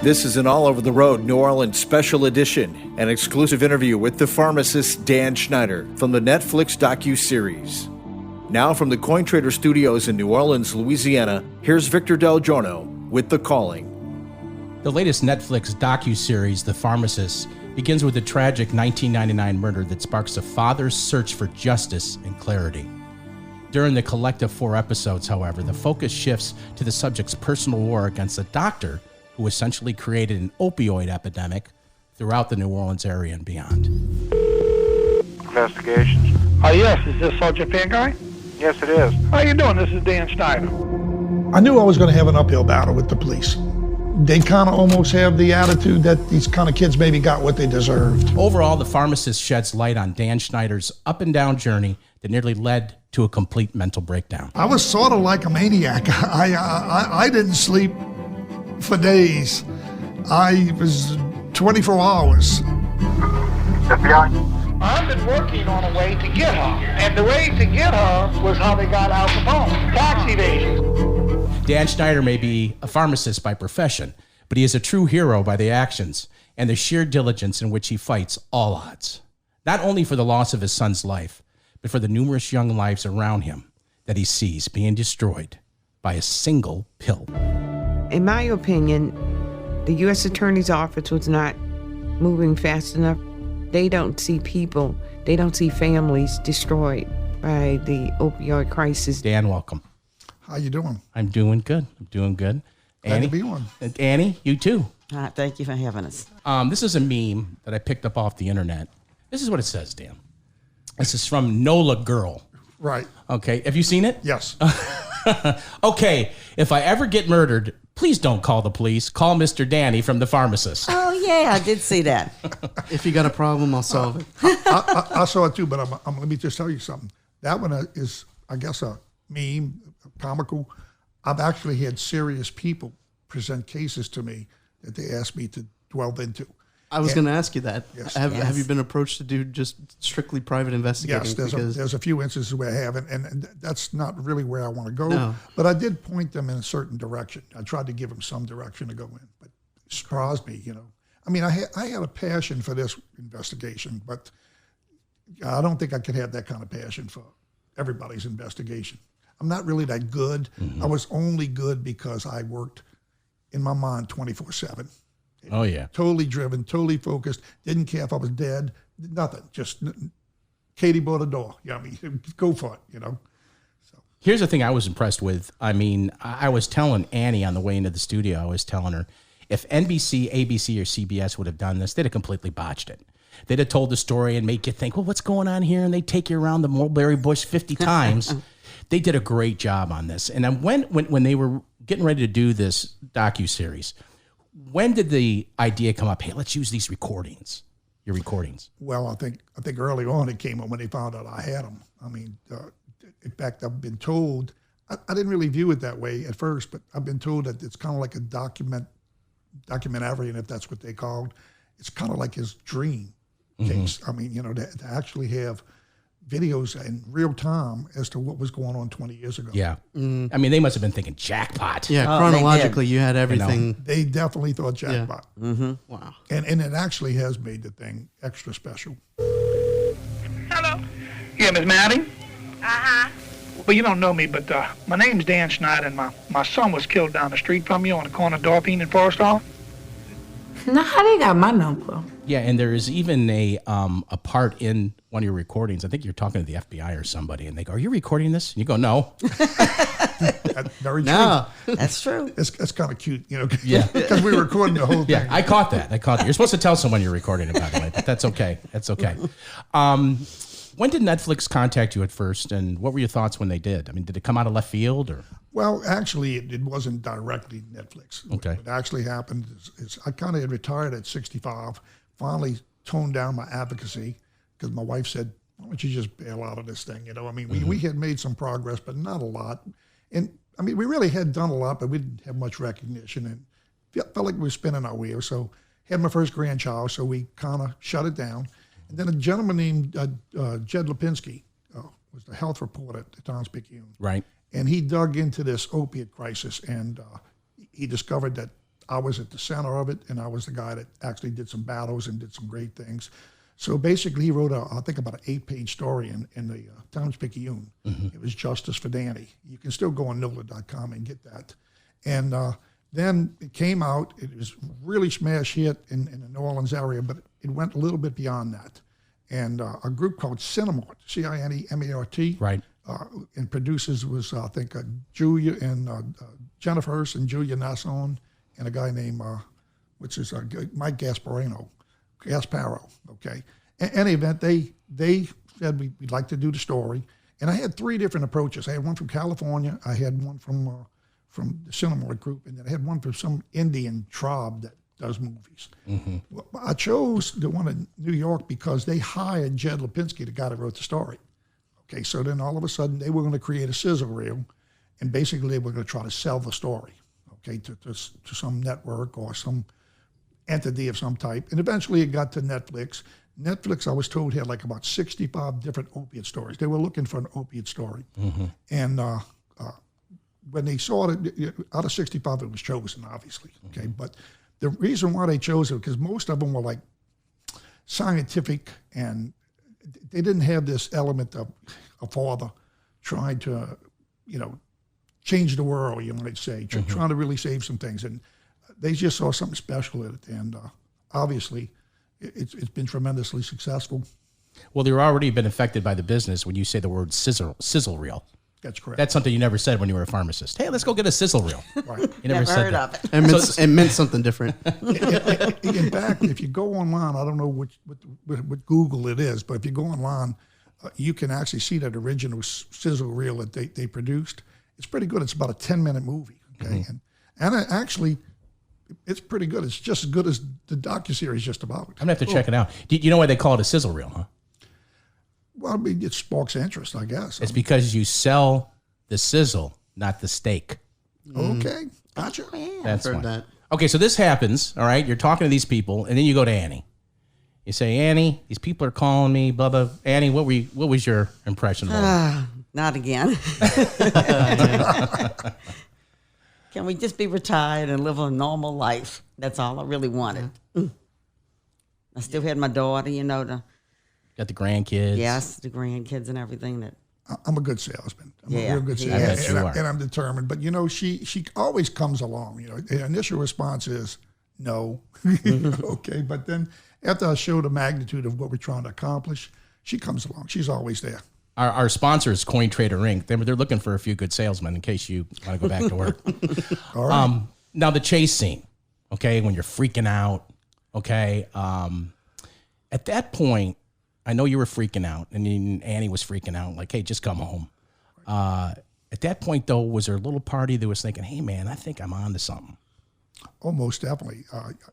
This is an All Over the Road New Orleans special edition, an exclusive interview with the pharmacist Dan Schneider from the Netflix Docu-series. Now from the Coin Trader Studios in New Orleans, Louisiana, here's Victor DelGiorno with The Calling. The latest Netflix docu-series, The Pharmacist, begins with a tragic 1999 murder that sparks a father's search for justice and clarity. During the collective 4 episodes, however, the focus shifts to the subject's personal war against a doctor who essentially created an opioid epidemic throughout the New Orleans area and beyond. Investigations. Yes, is this Sergeant Pan guy? Yes, it is. How you doing? This is Dan Schneider. I knew I was going to have an uphill battle with the police. They kind of almost have the attitude that these kind of kids maybe got what they deserved. Overall, The Pharmacist sheds light on Dan Schneider's up and down journey that nearly led to a complete mental breakdown. I was sort of like a maniac. I didn't sleep for days. I was 24 hours. FBI? I've been working on a way to get her, and the way to get her was how they got Al Capone, tax evasion. Dan Schneider may be a pharmacist by profession, but he is a true hero by the actions and the sheer diligence in which he fights all odds, not only for the loss of his son's life, but for the numerous young lives around him that he sees being destroyed by a single pill. In my opinion, the U.S. Attorney's Office was not moving fast enough. They don't see people, they don't see families destroyed by the opioid crisis. Dan, welcome. How you doing? I'm doing good. Glad Annie? to be on. Annie, you too. Thank you for having us. This is a meme that I picked up off the internet. This is what it says, Dan. This is from Nola Girl. Right. Okay, have you seen it? Yes. Okay, if I ever get murdered, please don't call the police. Call Mr. Danny from The Pharmacist. Oh, yeah, I did see that. If you got a problem, I'll solve it. I saw it too, but let me just tell you something. That one is, I guess, a meme, comical. I've actually had serious people present cases to me that they asked me to delve into. I was going to ask you that. Yes. Have you been approached to do just strictly private investigating? Yes, there's a few instances where I haven't, and that's not really where I want to go. No. But I did point them in a certain direction. I tried to give them some direction to go in, but it surprised me, I mean, I had a passion for this investigation, but I don't think I could have that kind of passion for everybody's investigation. I'm not really that good. Mm-hmm. I was only good because I worked in my mind 24/7. Oh, yeah. Totally driven, totally focused. Didn't care if I was dead. Nothing. Just Katie bought a door. Yeah, I mean, go for it, So Here's the thing I was impressed with. I mean, I was telling Annie on the way into the studio, I was telling her, if NBC, ABC, or CBS would have done this, they'd have completely botched it. They'd have told the story and make you think, well, what's going on here? And they'd take you around the mulberry bush 50 times. They did a great job on this. And then when they were getting ready to do this docuseries, when did the idea come up? Hey, let's use these recordings, your recordings. Well, I think early on it came up when they found out I had them. I mean, in fact, I've been told, I didn't really view it that way at first, but I've been told that it's kind of like a documentary, if that's what they called. It's kind of like his dream case. I mean, to actually have videos in real time as to what was going on 20 years ago. Yeah. I mean, they must have been thinking jackpot. Yeah, chronologically, you had everything. They definitely thought jackpot. Yeah. Mm-hmm. Wow. And it actually has made the thing extra special. Hello. Yeah, Miss Maddie? Uh-huh. Well, you don't know me, but my name's Dan Schneider, and my son was killed down the street from you on the corner of Dorpine and Forest Hall. Now, how they got my number? Yeah, and there is even a part in one of your recordings. I think you're talking to the FBI or somebody, and they go, "Are you recording this?" And you go, "No." That's very true. No, that's true. It's kind of cute, Yeah. because we were recording the whole thing. Yeah, I caught that. You're supposed to tell someone you're recording it, by the way, but that's okay. That's okay. When did Netflix contact you at first, and what were your thoughts when they did? I mean, did it come out of left field, or? Well, actually, it wasn't directly Netflix. Okay. What actually happened is I kind of had retired at 65, finally toned down my advocacy because my wife said, why don't you just bail out of this thing? I mean, we had made some progress, but not a lot. And I mean, we really had done a lot, but we didn't have much recognition and felt like we were spinning our wheels. So had my first grandchild, so we kind of shut it down. And then a gentleman named Jed Lipinski was the health reporter at the Times-Picayune. Right. And he dug into this opiate crisis, and he discovered that I was at the center of it, and I was the guy that actually did some battles and did some great things. So basically, he wrote, I think, about an 8-page story in the Times-Picayune. It was Justice for Danny. You can still go on NOLA.com and get that. And then it came out. It was really smash hit in the New Orleans area, but it went a little bit beyond that. And a group called Cinemart, C-I-N-E-M-A-R-T, Right. And producers was, I think, Julia and Jennifer Hurst and Julia Nasson, and a guy named, Mike Gasparo, okay. In any event, they said we'd like to do the story. And I had 3 different approaches. I had one from California, I had one from the Cinemart group, and then I had one from some Indian tribe that does movies. Well, I chose the one in New York because they hired Jed Lipinski, the guy that wrote the story. Okay, so then all of a sudden they were going to create a sizzle reel, and basically they were going to try to sell the story, okay, to some network or some entity of some type. And eventually it got to Netflix. Netflix, I was told, had like about 65 different opiate stories. They were looking for an opiate story. And when they saw it, out of 65, it was chosen, obviously, okay? But the reason why they chose it, because most of them were like scientific, and they didn't have this element of a father trying to, change the world, you might say, trying to really save some things. And they just saw something special in it. And obviously, it's been tremendously successful. Well, they've already been affected by the business when you say the word sizzle reel. That's correct. That's something you never said when you were a pharmacist. Hey, let's go get a sizzle reel. Right. You never said heard that. of it. It meant something different. In fact, if you go online, I don't know what Google it is, but if you go online, you can actually see that original sizzle reel that they produced. It's pretty good. It's about a 10-minute movie, okay? And actually, it's pretty good. It's just as good as the docu-series just about. I'm going to have to check it out. Do you know why they call it a sizzle reel, huh? Well, I mean, it sparks interest, I guess. It's because you sell the sizzle, not the steak. Okay, gotcha. That's Heard why. that. Okay, so this happens, all right? You're talking to these people, and then you go to Annie. You say, Annie, these people are calling me, blah, blah. Annie, what was your impression of them? Not again. Can we just be retired and live a normal life? That's all I really wanted. I still had my daughter, Got the grandkids. yes, the grandkids and everything. That I'm a good salesman. I'm a Yeah, real good he salesman. is. You are. And I'm determined. But, she always comes along. The initial response is no. Okay, but then after I show the magnitude of what we're trying to accomplish, she comes along. She's always there. Our sponsor is CoinTrader Inc. They're looking for a few good salesmen in case you want to go back to work. All right. Now, the chase scene, okay, when you're freaking out, okay. At that point, I know you were freaking out, and then Annie was freaking out, like, hey, just come home. At that point, though, was there a little party that was thinking, hey, man, I think I'm on to something? Oh, most definitely.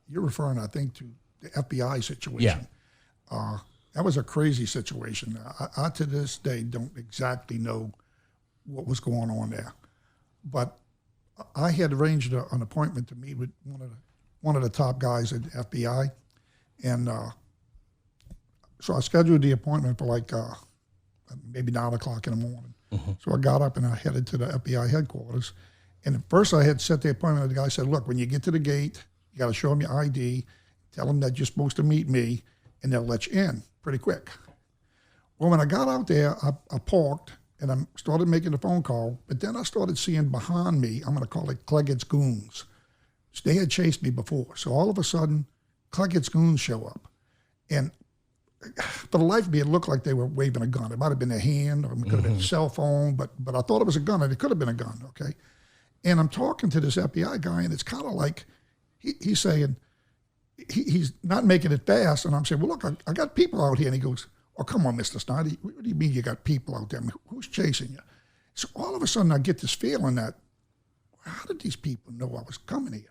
You're referring, I think, to the FBI situation. Yeah. That was a crazy situation. I to this day don't exactly know what was going on there, but I had arranged an appointment to meet with one of the top guys at the FBI, and so I scheduled the appointment for like maybe 9 o'clock in the morning. So I got up and I headed to the FBI headquarters. And at first I had set the appointment. The guy said, look, when you get to the gate, you got to show them your ID, tell them that you're supposed to meet me, and they'll let you in pretty quick. Well, when I got out there, I parked and I started making the phone call, but then I started seeing behind me, I'm going to call it Cleggett's goons. They had chased me before. So all of a sudden, Cleggett's goons show up. And for the life of me, it looked like they were waving a gun. It might have been a hand, or it could have been a cell phone, but I thought it was a gun, and it could have been a gun, okay? And I'm talking to this FBI guy, and it's kind of like he's saying, he's not making it fast, and I'm saying, well, look, I got people out here. And he goes, oh, come on, Mr. Schneider. What do you mean you got people out there? I mean, who's chasing you? So all of a sudden, I get this feeling that, how did these people know I was coming here?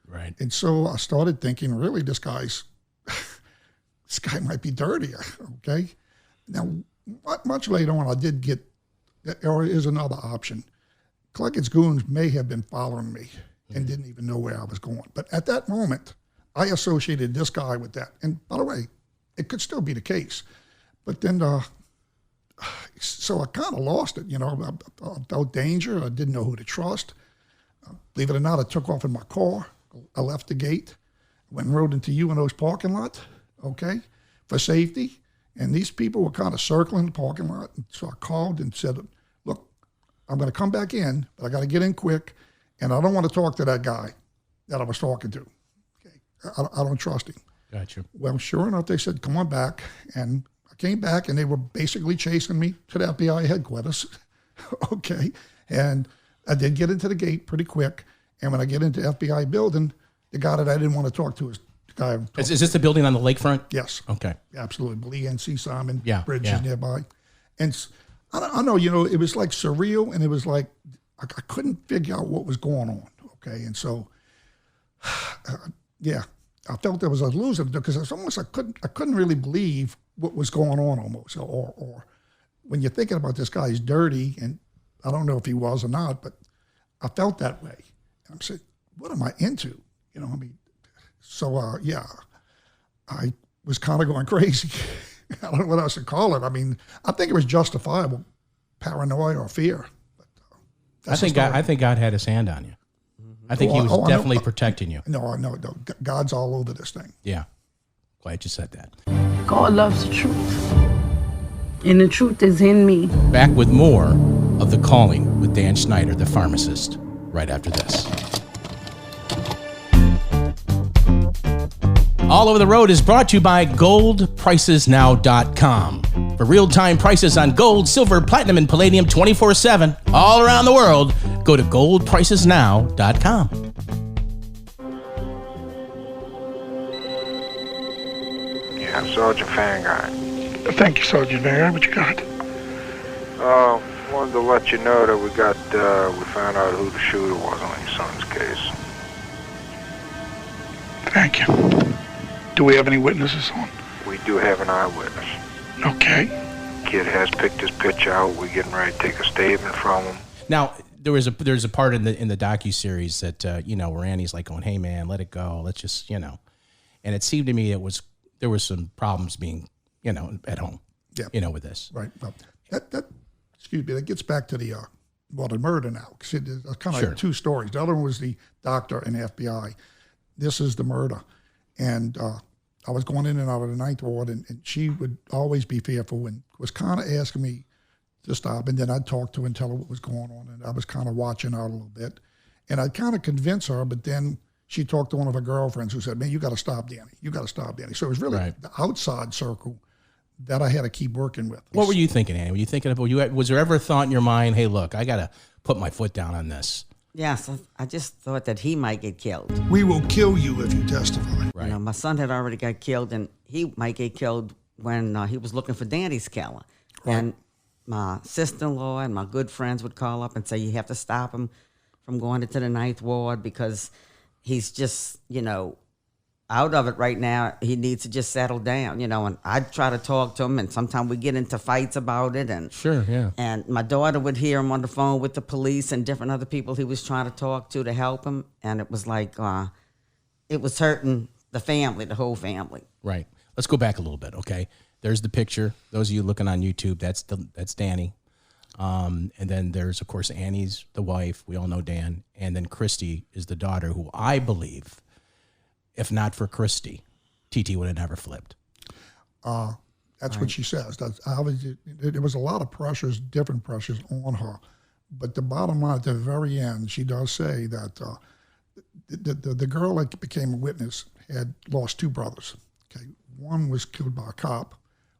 Right. And so I started thinking, really, this guy might be dirtier, okay? Now, much later on, I did get, there is another option. Cleggett's goons may have been following me and didn't even know where I was going. But at that moment, I associated this guy with that. And by the way, it could still be the case. But then, so I kind of lost it, I felt danger. I didn't know who to trust. Believe it or not, I took off in my car. I left the gate, went and rode into UNO's parking lot, okay, for safety. And these people were kind of circling the parking lot. And so I called and said, look, I'm going to come back in, but I got to get in quick. And I don't want to talk to that guy that I was talking to. Okay, I don't trust him. Gotcha. Well, sure enough, they said, come on back. And I came back, and they were basically chasing me to the FBI headquarters. Okay. And I did get into the gate pretty quick. And when I get into the FBI building, the guy that I didn't want to talk to is the guy. Is this the building on the lakefront? Yes. Okay. Absolutely. Lee and C. Simon Bridge yeah. is nearby. And I know, it was like surreal, and it was like I couldn't figure out what was going on. Okay. And so, I felt I was losing it because it's almost I couldn't really believe what was going on almost. Or when you're thinking about this guy, he's dirty, and I don't know if he was or not, but I felt that way. And I'm saying, what am I into? So I was kind of going crazy. I don't know what else to call it. I think it was justifiable paranoia or fear. But, I think God had his hand on you. I think he was definitely protecting you. No, God's all over this thing. Yeah. Glad you said that. God loves the truth. And the truth is in me. Back with more of The Calling with Dan Schneider, the pharmacist, right after this. All Over the Road is brought to you by GoldPricesNow.com. For real-time prices on gold, silver, platinum, and palladium 24/7 all around the world, go to GoldPricesNow.com. Yeah, Sergeant Fangard. Thank you, Sergeant Vanguard. What you got? Wanted to let you know that we found out who the shooter was on your son's case. Thank you. Do we have any witnesses on? We do have an eyewitness. Okay. Kid has picked his pitch out. We're getting ready to take a statement from him. Now, there's a part in the docu-series that where Annie's like going, "Hey man, let it go. Let's just and it seemed to me there was some problems being at home. Yeah. With this. Right. Well, that excuse me. That gets back to the murder now. Because it's kind of like two stories. The other one was the doctor and the FBI. This is the murder, and I was going in and out of the ninth ward, and she would always be fearful and was kind of asking me to stop, and then I'd talk to her and tell her what was going on, and I was kind of watching out a little bit, and I'd kind of convince her, but then she talked to one of her girlfriends who said, "Man, you got to stop, Danny. You got to stop, Danny." So it was really the outside circle that I had to keep working with. What were you thinking, Annie? Were you thinking was there ever a thought in your mind, "Hey, look, I got to put my foot down on this"? Yes, I just thought that he might get killed. We will kill you if you testify. Right. My son had already got killed, and he might get killed when he was looking for Danny's killer. Right. And my sister-in-law and my good friends would call up and say, "You have to stop him from going into the ninth ward because he's just, out of it right now. He needs to just settle down, And I'd try to talk to him, and sometimes we get into fights about it. And sure, yeah. And my daughter would hear him on the phone with the police and different other people he was trying to talk to help him. And it was like it was hurting the family, the whole family. Right. Let's go back a little bit, okay? There's the picture. Those of you looking on YouTube, that's Danny. And then there's, of course, Annie's the wife. We all know Dan. And then Christy is the daughter, who I believe, if not for Christy, TT would have never flipped. That's what she says. There was a lot of pressures, different pressures on her. But the bottom line, at the very end, she does say that the girl that became a witness had lost two brothers. Okay, one was killed by a cop,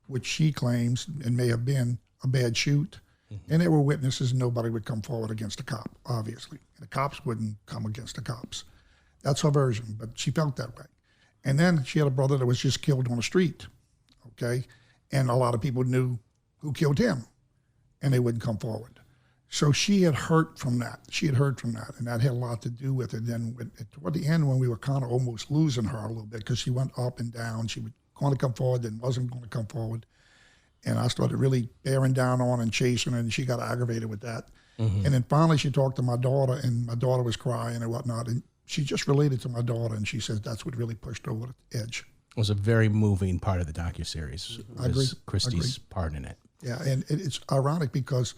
which she claims and may have been a bad shoot. Mm-hmm. And there were witnesses, and nobody would come forward against the cop, obviously. And the cops wouldn't come against the cops. That's her version, but she felt that way. And then she had a brother that was just killed on the street, okay? And a lot of people knew who killed him, and they wouldn't come forward. So she had hurt from that. And that had a lot to do with it. Then toward the end, when we were kind of almost losing her a little bit, because she went up and down, she would want to come forward, then wasn't going to come forward. And I started really bearing down on and chasing her, and she got aggravated with that. Mm-hmm. And then finally she talked to my daughter, and my daughter was crying and whatnot, and she just related to my daughter, and she says that's what really pushed her over the edge. It was a very moving part of the docuseries. I agree. Christy's part in it. Yeah, and it's ironic because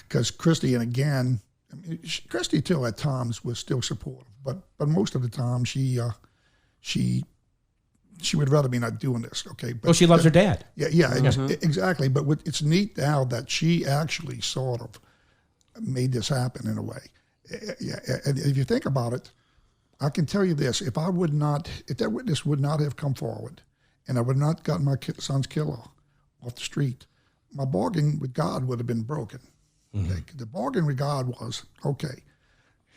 Christy, and again, I mean, Christy too at times was still supportive, but most of the time she would rather me not doing this. Okay, but she loves her dad. Yeah, exactly. But it's neat now that she actually sort of made this happen in a way. Yeah, and if you think about it, I can tell you this: if that witness would not have come forward, and I would not gotten my son's killer off the street, my bargain with God would have been broken. Okay? The bargain with God was, okay,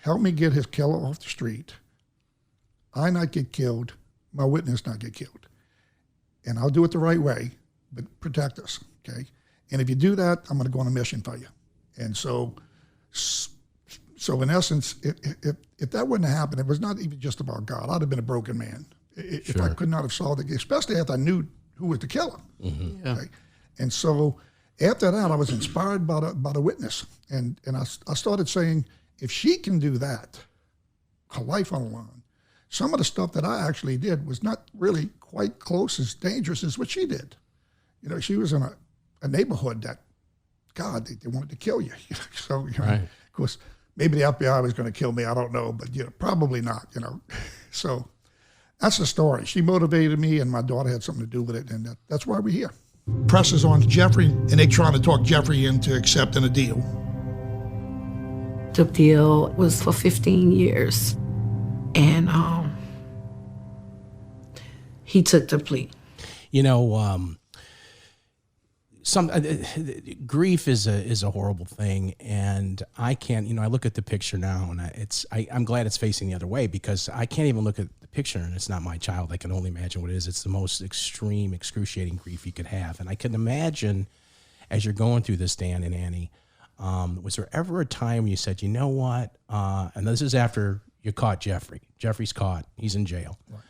help me get his killer off the street. I not get killed, my witness not get killed. And I'll do it the right way, but protect us, okay? And if you do that, I'm going to go on a mission for you. And so in essence, if that wouldn't have happened, it was not even just about God. I'd have been a broken man if I could not have solved it, especially after I knew who was the killer. Okay? And so after that, I was inspired by the witness. And I started saying, if she can do that, her life on the line, some of the stuff that I actually did was not really quite close as dangerous as what she did. You know, she was in a neighborhood that, God, they wanted to kill you. So, of course, maybe the FBI was going to kill me. I don't know, but probably not. So that's the story. She motivated me, and my daughter had something to do with it, and that's why we're here. Press is on Jeffrey, and they trying to talk Jeffrey into accepting a deal. The deal was for 15 years, and he took the plea. Grief is a horrible thing, and I can't. I look at the picture now, and I'm glad it's facing the other way, because I can't even look at the picture and it's not my child. I can only imagine what it is. It's the most extreme, excruciating grief you could have, and I can imagine as you're going through this, Dan and Annie, was there ever a time you said, you know what? And this is after you caught Jeffrey. Jeffrey's caught. He's in jail. Right.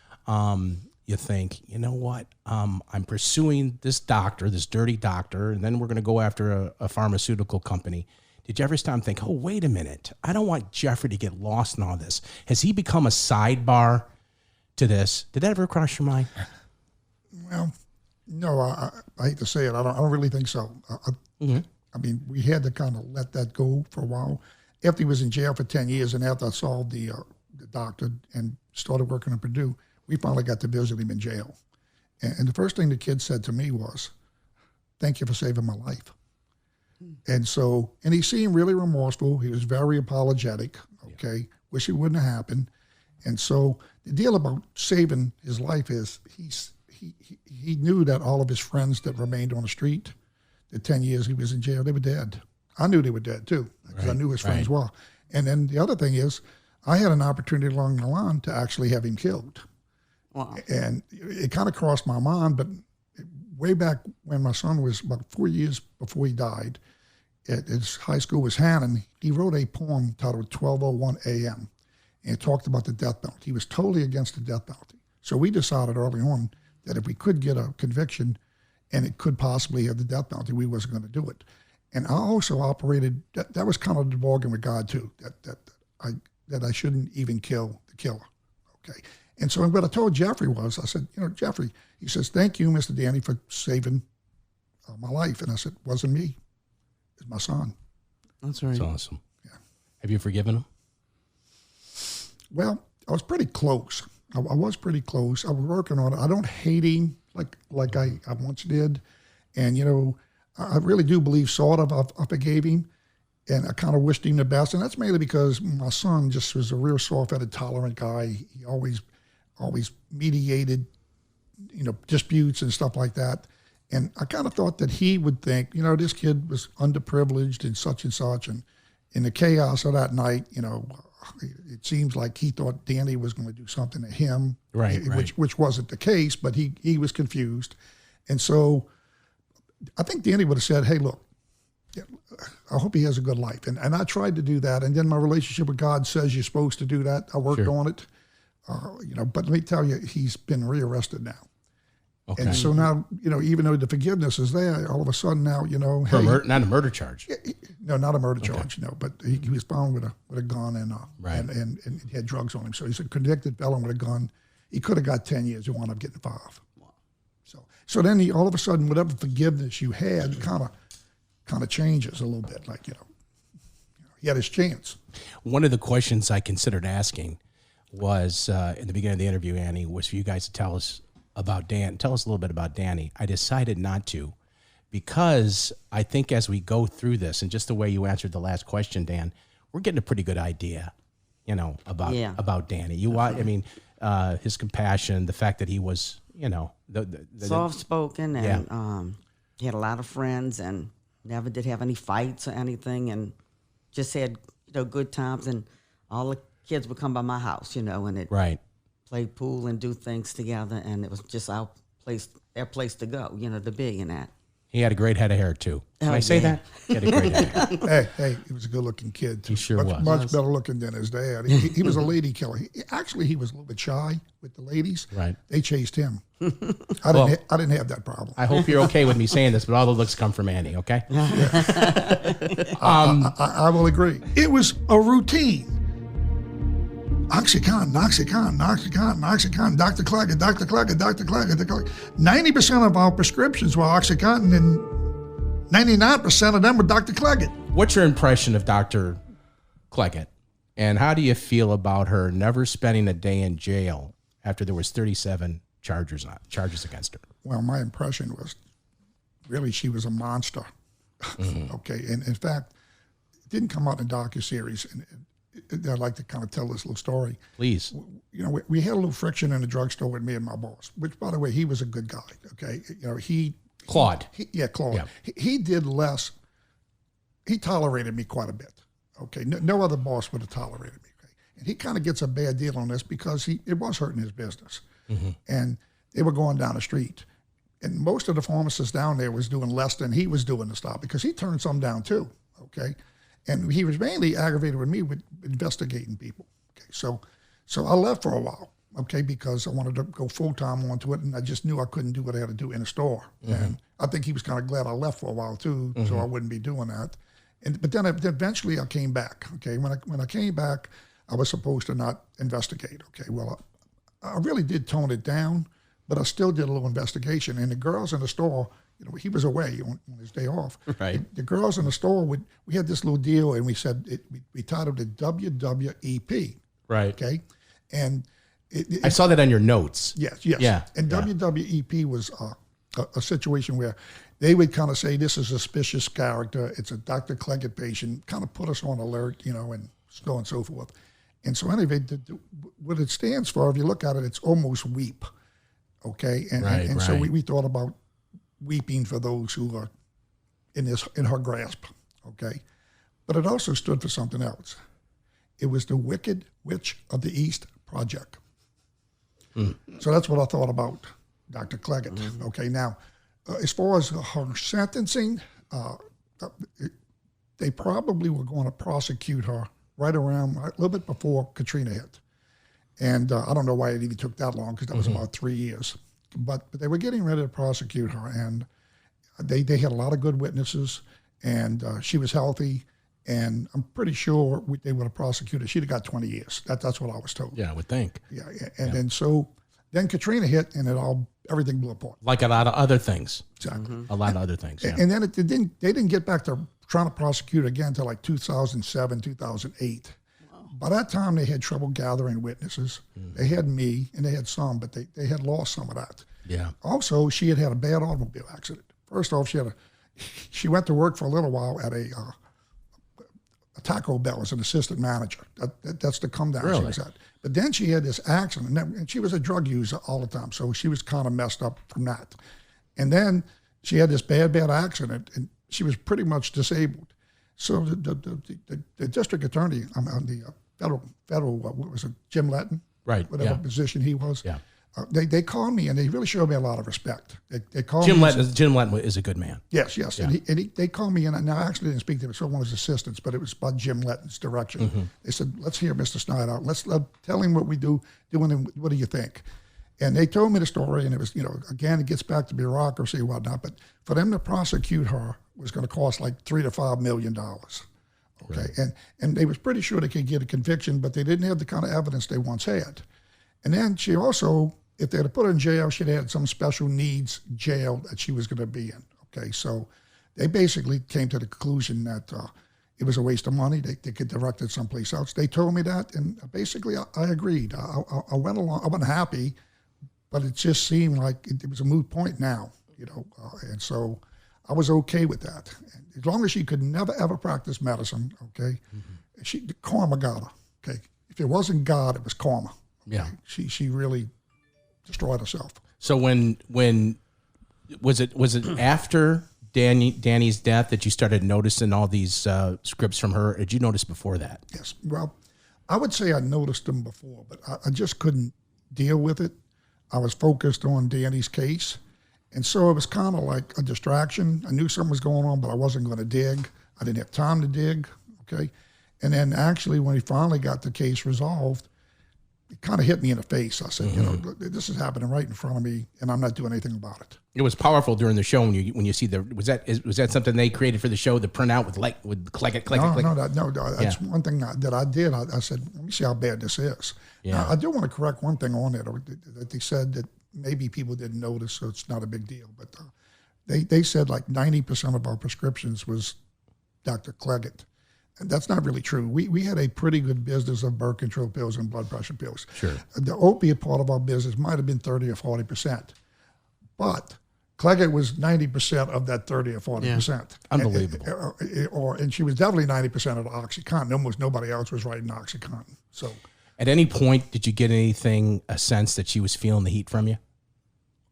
You think, you know what? I'm pursuing this doctor, this dirty doctor, and then we're going to go after a pharmaceutical company. Did you ever stop and think, oh, wait a minute, I don't want Jeffrey to get lost in all this? Has he become a sidebar to this? Did that ever cross your mind? Well, no, I hate to say it. I don't really think so. I mean, we had to kind of let that go for a while. After he was in jail for 10 years and after I solved the doctor and started working at Purdue, we finally got to visit him in jail. And the first thing the kid said to me was, thank you for saving my life. And he seemed really remorseful. He was very apologetic, okay? Wish it wouldn't have happened. And so the deal about saving his life is he knew that all of his friends that remained on the street, the 10 years he was in jail, they were dead. I knew they were dead too, because I knew his friends well. And then the other thing is, I had an opportunity along the line to actually have him killed. Wow. And it kind of crossed my mind, but way back when my son was about 4 years before he died, at his high school was Hannon, he wrote a poem titled 12:01 a.m. and it talked about the death penalty. He was totally against the death penalty. So we decided early on that if we could get a conviction and it could possibly have the death penalty, we wasn't going to do it. And I also operated, that was kind of the bargain with God too, that I shouldn't even kill the killer, okay? And so what I told Jeffrey was, I said, Jeffrey, he says, thank you, Mr. Danny, for saving my life. And I said, wasn't me, it's my son. That's right. That's awesome. Yeah. Have you forgiven him? Well, I was pretty close. I was pretty close. I was working on it. I don't hate him like I once did. And, I really do believe sort of I forgave him. And I kind of wished him the best. And that's mainly because my son just was a real soft-headed, tolerant guy. He always mediated, disputes and stuff like that. And I kind of thought that he would think, this kid was underprivileged and such. And in the chaos of that night, it seems like he thought Danny was going to do something to him, which wasn't the case, but he was confused. And so I think Danny would have said, hey, look, I hope he has a good life. And I tried to do that. And then my relationship with God says you're supposed to do that. I worked on it. But let me tell you, he's been rearrested now. Okay. And so now, even though the forgiveness is there, all of a sudden now, not a murder charge. No, not a murder charge, no. But he was found with a gun and he had drugs on him. So he's a convicted felon with a gun. He could have got 10 years. He wound up getting 5. Wow. So then all of a sudden, whatever forgiveness you had kind of changes a little bit. Like, he had his chance. One of the questions I considered asking was in the beginning of the interview, Annie, was for you guys to tell us about Dan. Tell us a little bit about Danny. I decided not to because I think as we go through this and just the way you answered the last question, Dan, we're getting a pretty good idea, about Danny. I mean, his compassion, the fact that he was, the soft-spoken and he had a lot of friends and never did have any fights or anything and just had, good times, and all the kids would come by my house, and it play pool and do things together, and it was just their place to go, to be in that. He had a great head of hair too. Can I say that? He had a great head of hair. Hey, he was a good-looking kid too. He sure was. Much better looking than his dad. He was a lady killer. He was a little bit shy with the ladies. Right. They chased him. I didn't have that problem. I hope you're okay with me saying this, but all the looks come from Annie, okay? I will agree. It was a routine. Oxycontin, Dr. Claggett. 90% of our prescriptions were Oxycontin, and 99% of them were Dr. Claggett. What's your impression of Dr. Claggett, and how do you feel about her never spending a day in jail after there was 37 charges against her? Well, my impression was really she was a monster. Mm-hmm. Okay, and in fact, it didn't come out in the docu-series, and I'd like to kind of tell this little story. Please. We had a little friction in the drugstore with me and my boss, which, by the way, he was a good guy, okay? Claude. Claude. Yeah. He did less. He tolerated me quite a bit, okay? No other boss would have tolerated me, okay? And he kind of gets a bad deal on this because it was hurting his business. Mm-hmm. And they were going down the street. And most of the pharmacists down there was doing less than he was doing to stop, because he turned some down too, okay? And he was mainly aggravated with me with investigating people. Okay, so I left for a while, okay, because I wanted to go full-time onto it, and I just knew I couldn't do what I had to do in a store. Mm-hmm. And I think he was kind of glad I left for a while too, so I wouldn't be doing that. But then eventually I came back. Okay, when I came back, I was supposed to not investigate. Okay, well, I really did tone it down, but I still did a little investigation. And the girls in the store, he was away on his day off. Right. The girls in the store we had this little deal, and we said we titled it WWEP. Right. Okay, and I saw that on your notes. Yes. Yeah. And WWEP was a situation where they would kind of say, this is a suspicious character. It's a Dr. Claggett patient. Kind of put us on alert, and so on and so forth. And so anyway, what it stands for, if you look at it, it's almost weep. Okay, and so we thought about weeping for those who are in her grasp. Okay, but it also stood for something else. It was the Wicked Witch of the East Project. So that's what I thought about Dr. Claggett. Mm-hmm. Okay, now, as far as her sentencing, they probably were going to prosecute her right around a little bit before Katrina hit. And I don't know why it even took that long, because that was about 3 years. But they were getting ready to prosecute her, and they had a lot of good witnesses, and she was healthy, and I'm pretty sure they would have prosecuted. She'd have got 20 years. That's what I was told. Yeah, I would think. Yeah, and then Katrina hit, and everything blew apart. Like a lot of other things. Exactly. A lot of other things. Yeah. And then they didn't get back to trying to prosecute again until like 2007, 2008. By that time, they had trouble gathering witnesses. They had me, and they had some, but they had lost some of that. Yeah. Also, she had a bad automobile accident. First off, she went to work for a little while at a Taco Bell as an assistant manager. That's the come down she was at. But then she had this accident, and she was a drug user all the time, so she was kind of messed up from that. And then she had this bad accident, and she was pretty much disabled. So the district attorney, the federal, what was it, Jim Letton? Right. Whatever position he was. Yeah. They called me, and they really showed me a lot of respect. They called Jim me. Jim Letton is a good man. Yes. Yeah. And they called me, and I actually didn't speak to him. So one of his assistants, but it was by Jim Letton's direction. Mm-hmm. They said, "Let's hear Mr. Schneider. Let's tell him what we do. What do you think?" And they told me the story, and it was, again, it gets back to bureaucracy and whatnot. But for them to prosecute her was going to cost like $3 to $5 million. Okay, right. And they was pretty sure they could get a conviction, but they didn't have the kind of evidence they once had. And then she also, if they had put her in jail, she'd had some special needs jail that she was going to be in. Okay, so they basically came to the conclusion that it was a waste of money. They could direct it someplace else. They told me that, and basically I agreed. I went along. I wasn't happy, but it just seemed like it was a moot point now, and so I was okay with that. As long as she could never, ever practice medicine, okay? The karma got her, okay? If it wasn't God, it was karma. Okay? Yeah. She really destroyed herself. So when was it after Danny's death that you started noticing all these scripts from her? Or did you notice before that? Yes. Well, I would say I noticed them before, but I just couldn't deal with it. I was focused on Danny's case. And so it was kind of like a distraction. I knew something was going on, but I wasn't going to dig. I didn't have time to dig, okay? And then actually when he finally got the case resolved, it kind of hit me in the face. I said, this is happening right in front of me, and I'm not doing anything about it. It was powerful during the show when you see was that something they created for the show, the printout with click it. No, that's one thing that I did. I said, let me see how bad this is. Yeah. Now, I do want to correct one thing on it that they said that maybe people didn't notice, so it's not a big deal. But they said like 90% of our prescriptions was Dr. Cleggett. And that's not really true. We had a pretty good business of birth control pills and blood pressure pills. Sure. The opiate part of our business might have been 30 or 40%. But Cleggett was 90% of that 30 or 40%. Yeah. Unbelievable. And she was definitely 90% of the OxyContin. Almost nobody else was writing OxyContin. So, at any point, did you get a sense that she was feeling the heat from you?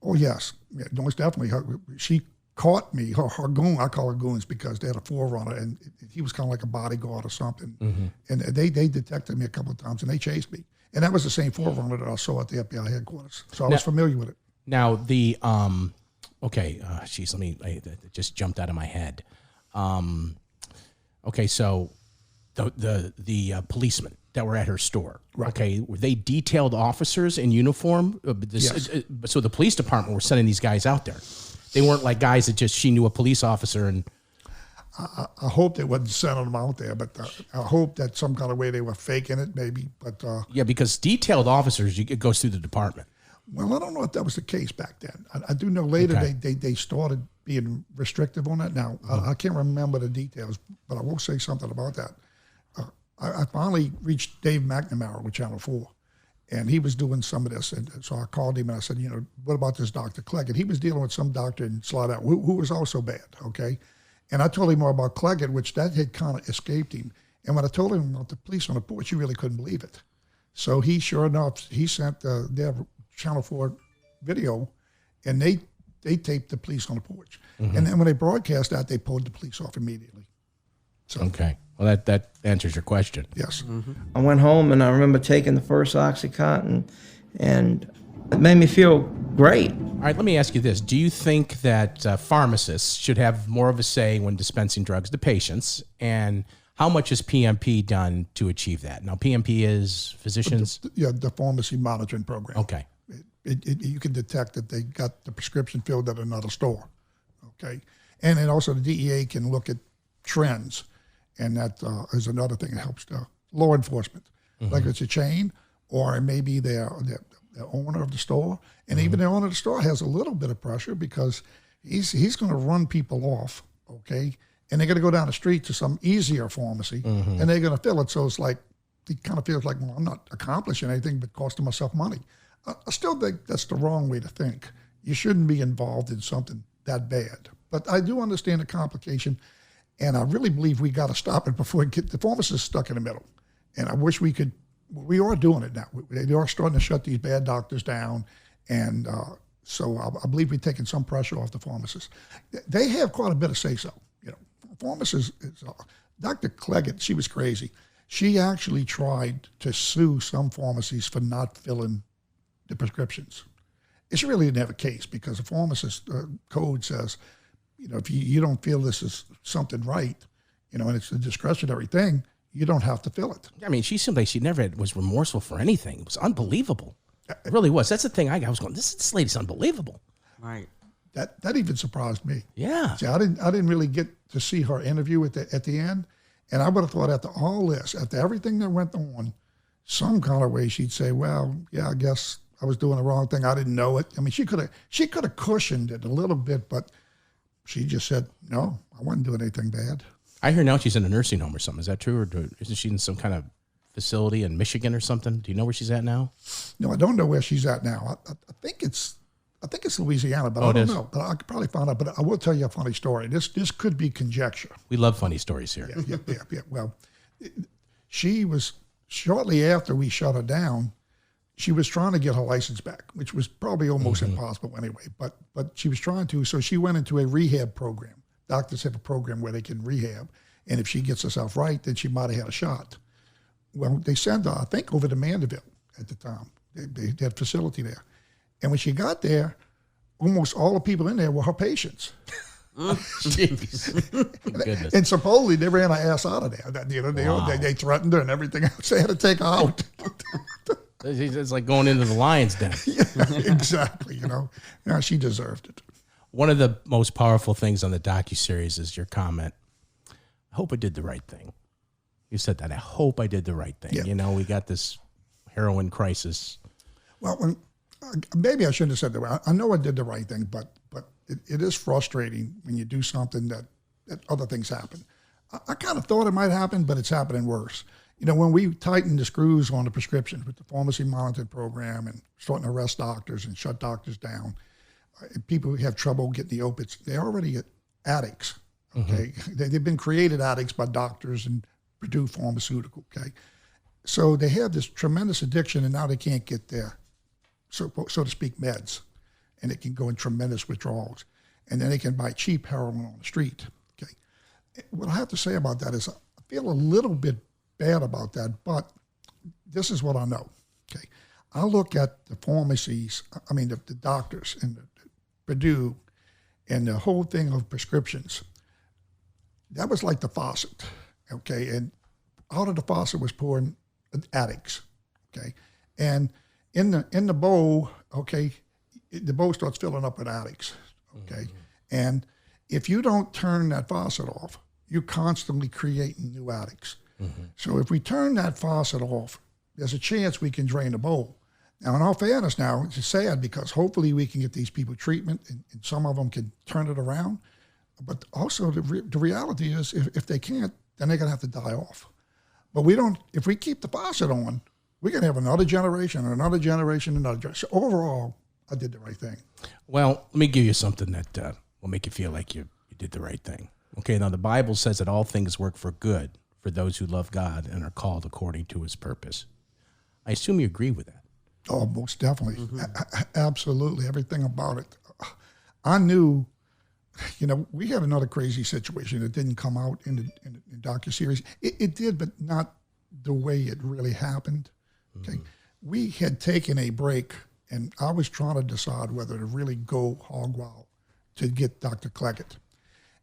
Oh, yes. Yeah, most definitely. She caught me, her goon, I call her goons because they had a forerunner, and he was kind of like a bodyguard or something. And they detected me a couple of times, and they chased me. And that was the same forerunner that I saw at the FBI headquarters. So I was familiar with it. Now, it just jumped out of my head. Okay, so the policemen that were at her store. Right. Okay, were they detailed officers in uniform? Yes. So the police department were sending these guys out there. They weren't like guys that she knew a police officer and. I hope they wasn't sending them out there, but I hope that some kind of way they were faking it, maybe. But yeah, because detailed officers, it goes through the department. Well, I don't know if that was the case back then. I do know later they started being restrictive on that. Now I can't remember the details, but I will say something about that. I finally reached Dave McNamara with Channel 4, and he was doing some of this. And so I called him and I said, what about this Dr. Cleggett? He was dealing with some doctor in Slidell who was also bad, okay? And I told him more about Cleggett, which that had kind of escaped him. And when I told him about the police on the porch, he really couldn't believe it. So he, sure enough, he sent their Channel 4 video, and they taped the police on the porch. And then when they broadcast that, they pulled the police off immediately. So, okay. Well, that answers your question. Yes. I went home and I remember taking the first OxyContin, and it made me feel great. All right, let me ask you this. Do you think that pharmacists should have more of a say when dispensing drugs to patients? And how much has PMP done to achieve that? Now, PMP is physicians? The pharmacy monitoring program. Okay. You can detect that they got the prescription filled at another store, okay? And then also the DEA can look at trends, and that is another thing that helps the law enforcement. Like it's a chain, or it may be the owner of the store, and even the owner of the store has a little bit of pressure because he's going to run people off, okay? And they're going to go down the street to some easier pharmacy, and they're going to fill it. So it's like, he kind of feels like, well, I'm not accomplishing anything but costing myself money. I still think that's the wrong way to think. You shouldn't be involved in something that bad. But I do understand the complication, and I really believe we got to stop it before it the pharmacist stuck in the middle. And I wish we could. We are doing it now. They are starting to shut these bad doctors down, and so I believe we're taking some pressure off the pharmacists. They have quite a bit of say-so. Pharmacists. Dr. Cleggett, she was crazy. She actually tried to sue some pharmacies for not filling the prescriptions. She really didn't have a case because the pharmacist code says, if you don't feel this is something right, and it's a discretionary thing, you don't have to fill it. I mean, she seemed like she never was remorseful for anything. It was unbelievable. It really was. That's the thing. I was going, this lady's unbelievable. Right. That even surprised me. Yeah. See, I didn't really get to see her interview at the end, and I would have thought after all this, after everything that went on, some kind of way she'd say, well, yeah, I guess I was doing the wrong thing. I didn't know it. I mean, she could have cushioned it a little bit, but she just said, no, I wasn't doing anything bad. I hear now she's in a nursing home or something. Is that true? Or isn't she in some kind of facility in Michigan or something? Do you know where she's at now? No, I don't know where she's at now. I think it's Louisiana, but I don't know. But I could probably find out. But I will tell you a funny story. This could be conjecture. We love funny stories here. Yeah. Well, she was, shortly after we shut her down, she was trying to get her license back, which was probably almost impossible anyway. But she was trying to, so she went into a rehab program. Doctors have a program where they can rehab, and if she gets herself right, then she might have had a shot. Well, they sent her, I think, over to Mandeville at the time. They had a facility there. And when she got there, almost all the people in there were her patients. Jeez. And supposedly they ran her ass out of there. They threatened her and everything else. They had to take her out. It's like going into the lion's den. Yeah, exactly. Yeah, she deserved it. One of the most powerful things on the docu-series is your comment, I hope I did the right thing. You said that, I hope I did the right thing. Yeah. We got this heroin crisis. Well, maybe I shouldn't have said that. I know I did the right thing, but it is frustrating when you do something that other things happen. I kind of thought it might happen, but it's happening worse. When we tightened the screws on the prescriptions with the pharmacy monitoring program and starting to arrest doctors and shut doctors down, people who have trouble getting the opiates, they're already addicts, okay? They've been created addicts by doctors and Purdue Pharmaceutical, okay? So they have this tremendous addiction, and now they can't get their, so to speak, meds, and it can go in tremendous withdrawals. And then they can buy cheap heroin on the street, okay? What I have to say about that is I feel a little bit bad about that, but this is what I know, okay? I look at the pharmacies, the doctors and the Purdue and the whole thing of prescriptions. That was like the faucet, okay? And out of the faucet was pouring addicts, okay? And in the bowl, okay, the bowl starts filling up with addicts, okay? And if you don't turn that faucet off, you're constantly creating new addicts. So if we turn that faucet off, there's a chance we can drain the bowl. Now, in all fairness now, it's sad because hopefully we can get these people treatment and some of them can turn it around. But also the reality is if they can't, then they're going to have to die off. But if we keep the faucet on, we're going to have another generation, another generation, another generation. So overall, I did the right thing. Well, let me give you something that will make you feel like you did the right thing. Okay, now the Bible says that all things work for good for those who love God and are called according to his purpose. I assume you agree with that. Oh, most definitely. Absolutely. Everything about it. I knew, we had another crazy situation that didn't come out in the docu-series. It did, but not the way it really happened. Okay. We had taken a break, and I was trying to decide whether to really go hog wild to get Dr. Cleggett.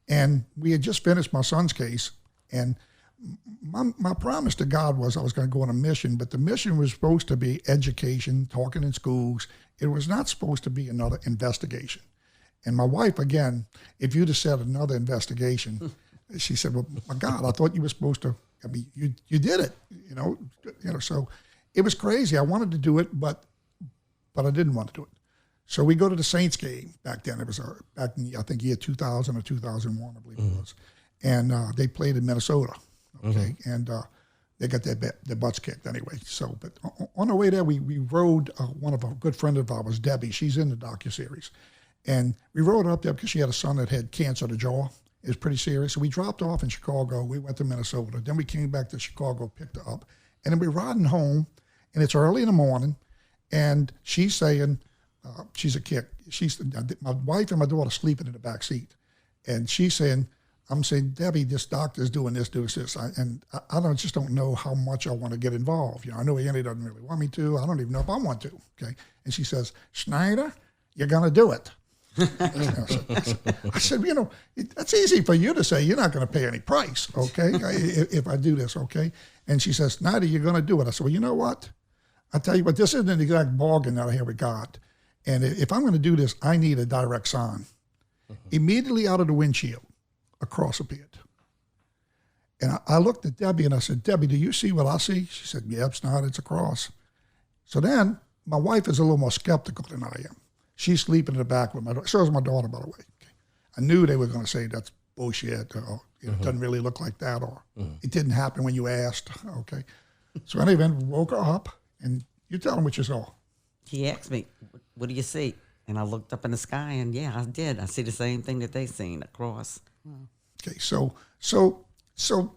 And we had just finished my son's case, and my promise to God was I was going to go on a mission, but the mission was supposed to be education, talking in schools. It was not supposed to be another investigation. And my wife, again, if you'd have said another investigation, she said, well, my God, I thought you were supposed to, you did it, so it was crazy. I wanted to do it, but I didn't want to do it. So we go to the Saints game back then. It was back in, I think, year 2000 or 2001, I believe it was. And they played in Minnesota. Okay, and they got their butts kicked anyway. So, but on the way there, we rode one of a good friend of ours, Debbie. She's in the docu-series. And we rode her up there because she had a son that had cancer of the jaw. It was pretty serious. So we dropped off in Chicago. We went to Minnesota. Then we came back to Chicago, picked her up. And then we're riding home, and it's early in the morning, and she's saying, she's a kid. My wife and my daughter sleeping in the back seat. And she's saying, I'm saying, Debbie, this doctor's doing this. And I just don't know how much I want to get involved. I know Annie doesn't really want me to. I don't even know if I want to, okay? And she says, Schneider, you're going to do it. I said, that's easy for you to say. You're not going to pay any price, okay, if I do this, okay? And she says, Schneider, you're going to do it. I said, well, you know what? I tell you what, this isn't an exact bargain that I have with God. And if I'm going to do this, I need a direct sign. Immediately out of the windshield, a cross appeared. And I looked at Debbie and I said, Debbie, do you see what I see? She said, yeah, it's not, it's a cross. So then my wife is a little more skeptical than I am. She's sleeping in the back with my daughter. So is my daughter, by the way. Okay. I knew they were going to say that's bullshit, or it doesn't really look like that, or it didn't happen when you asked. Okay. So anyway, woke her up, and you tell him what you saw. He asked me, "What do you see?" And I looked up in the sky, and yeah, I did. I see the same thing that they seen across. Okay, so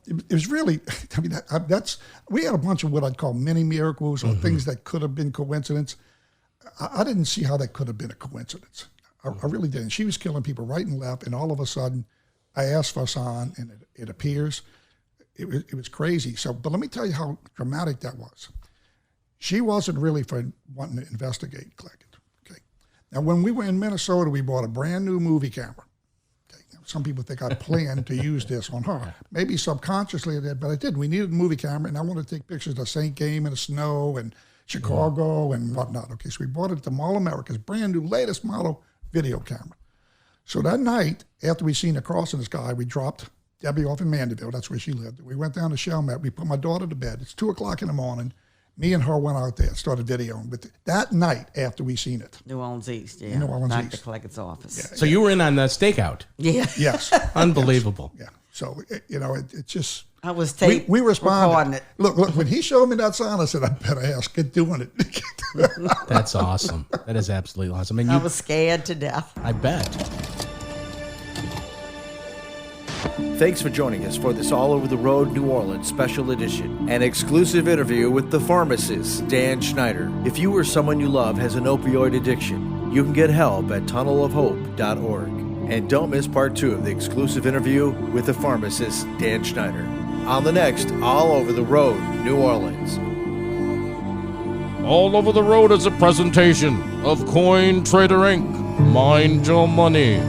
it was really, I mean, we had a bunch of what I'd call mini miracles or things that could have been coincidence. I didn't see how that could have been a coincidence. I really didn't. She was killing people right and left, and all of a sudden, I asked for a sign, and it appears. It was crazy. So, but let me tell you how dramatic that was. She wasn't really for wanting to investigate Claggett. Okay. Now, when we were in Minnesota, we bought a brand new movie camera. Okay. Now, some people think I planned to use this on her. Maybe subconsciously I did, but I did. We needed a movie camera, and I wanted to take pictures of St. Game in the snow and Chicago and whatnot. Okay, so we bought it at the Mall of America's brand new, latest model video camera. So that night, after we seen the cross in the sky, we dropped Debbie off in Mandeville. That's where she lived. We went down to Chalmette. We put my daughter to bed. It's 2 o'clock in the morning. Me and her went out there, started videoing. But that night, after we seen it. New Orleans East, yeah. New Orleans Dr. East. Cleggett's office. Yeah, So you were in on the stakeout. Yeah. Yes. Unbelievable. Yeah. So, it just... I was we responded. recording it. Look, when he showed me that sign, I said, I better ask, get doing it. That's awesome. That is absolutely awesome. And I was scared to death. I bet. Thanks for joining us for this All Over the Road New Orleans special edition, an exclusive interview with the pharmacist, Dan Schneider. If you or someone you love has an opioid addiction, you can get help at tunnelofhope.org. And don't miss part 2 of the exclusive interview with the pharmacist, Dan Schneider, on the next All Over the Road New Orleans. All Over the Road is a presentation of Coin Trader Inc. Mind your money.